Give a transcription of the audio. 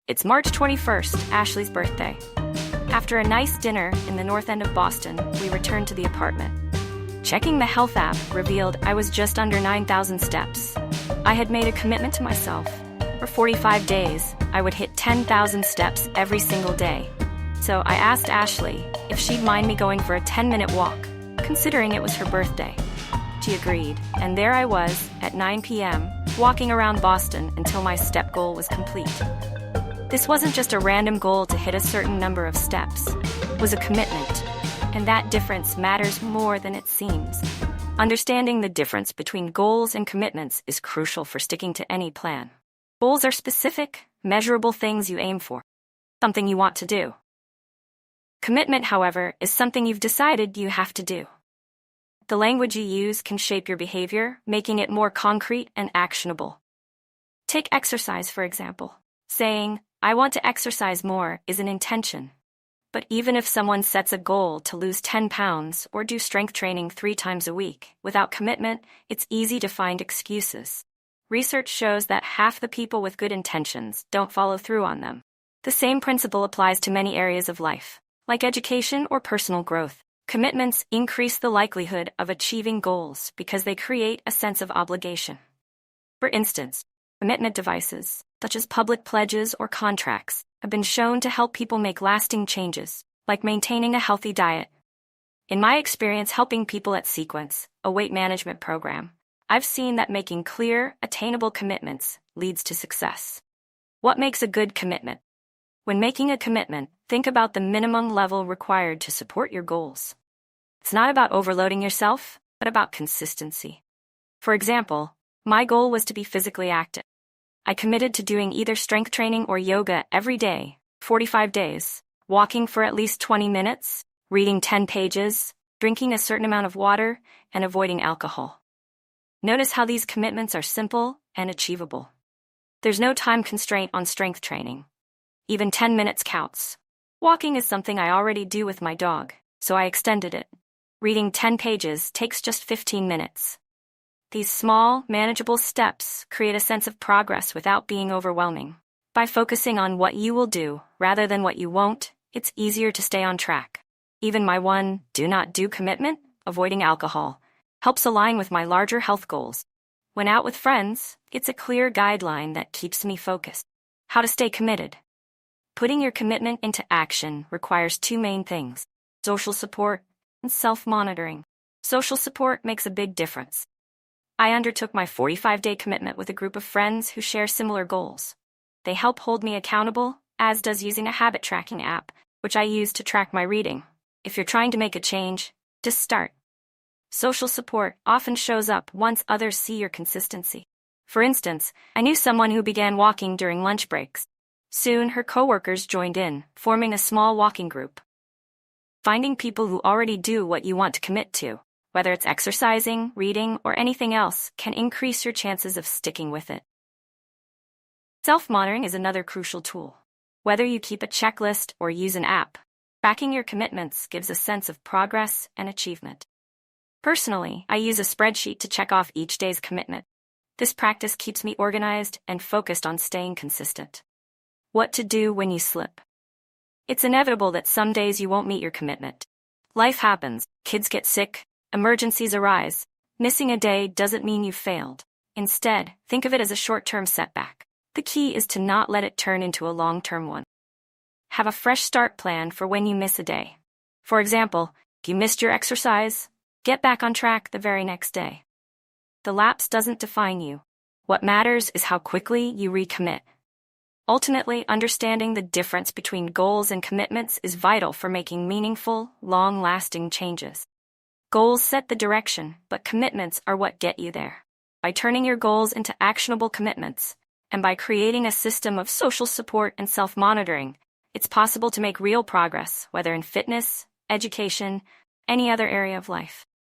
It's March 21st, Ashley's birthday. After a nice dinner in the north end of Boston, we returned to the apartment. Checking the health app revealed I was just under 9,000 steps. I had made a commitment to myself. For 45 days, I would hit 10,000 steps every single day. So I asked Ashley if she'd mind me going for a 10-minute walk, considering it was her birthday. She agreed, and there I was, at 9 p.m., walking around Boston until my step goal was complete. This wasn't just a random goal to hit a certain number of steps. It was a commitment, and that difference matters more than it seems. Understanding the difference between goals and commitments is crucial for sticking to any plan. Goals are specific, measurable things you aim for, something you want to do. Commitment, however, is something you've decided you have to do. The language you use can shape your behavior, making it more concrete and actionable. Take exercise, for example. Saying, "I want to exercise more," is an intention. But even if someone sets a goal to lose 10 pounds or do strength training 3 times a week, without commitment, it's easy to find excuses. Research shows that half the people with good intentions don't follow through on them. The same principle applies to many areas of life, like education or personal growth. Commitments increase the likelihood of achieving goals because they create a sense of obligation. For instance, commitment devices, such as public pledges or contracts, have been shown to help people make lasting changes, like maintaining a healthy diet. In my experience helping people at Sequence, a weight management program, I've seen that making clear, attainable commitments leads to success. What makes a good commitment? When making a commitment, think about the minimum level required to support your goals. It's not about overloading yourself, but about consistency. For example, my goal was to be physically active. I committed to doing either strength training or yoga every day, 45 days, walking for at least 20 minutes, reading 10 pages, drinking a certain amount of water, and avoiding alcohol. Notice how these commitments are simple and achievable. There's no time constraint on strength training. Even 10 minutes counts. Walking is something I already do with my dog, so I extended it. Reading 10 pages takes just 15 minutes. These small, manageable steps create a sense of progress without being overwhelming. By focusing on what you will do rather than what you won't, it's easier to stay on track. Even my one do not do commitment, avoiding alcohol, helps align with my larger health goals. When out with friends, it's a clear guideline that keeps me focused. How to stay committed. Putting your commitment into action requires 2 main things: social support and self-monitoring. Social support makes a big difference. I undertook my 45-day commitment with a group of friends who share similar goals. They help hold me accountable, as does using a habit tracking app, which I use to track my reading. If you're trying to make a change, just start. Social support often shows up once others see your consistency. For instance, I knew someone who began walking during lunch breaks. Soon, her coworkers joined in, forming a small walking group. Finding people who already do what you want to commit to, whether it's exercising, reading, or anything else, can increase your chances of sticking with it. Self-monitoring is another crucial tool. Whether you keep a checklist or use an app, tracking your commitments gives a sense of progress and achievement. Personally, I use a spreadsheet to check off each day's commitment. This practice keeps me organized and focused on staying consistent. What to do when you slip. It's inevitable that some days you won't meet your commitment. Life happens, kids get sick, emergencies arise. Missing a day doesn't mean you've failed. Instead, think of it as a short-term setback. The key is to not let it turn into a long-term one. Have a fresh start plan for when you miss a day. For example, if you missed your exercise, get back on track the very next day. The lapse doesn't define you. What matters is how quickly you recommit. Ultimately, understanding the difference between goals and commitments is vital for making meaningful, long-lasting changes. Goals set the direction, but commitments are what get you there. By turning your goals into actionable commitments, and by creating a system of social support and self-monitoring, it's possible to make real progress, whether in fitness, education, any other area of life.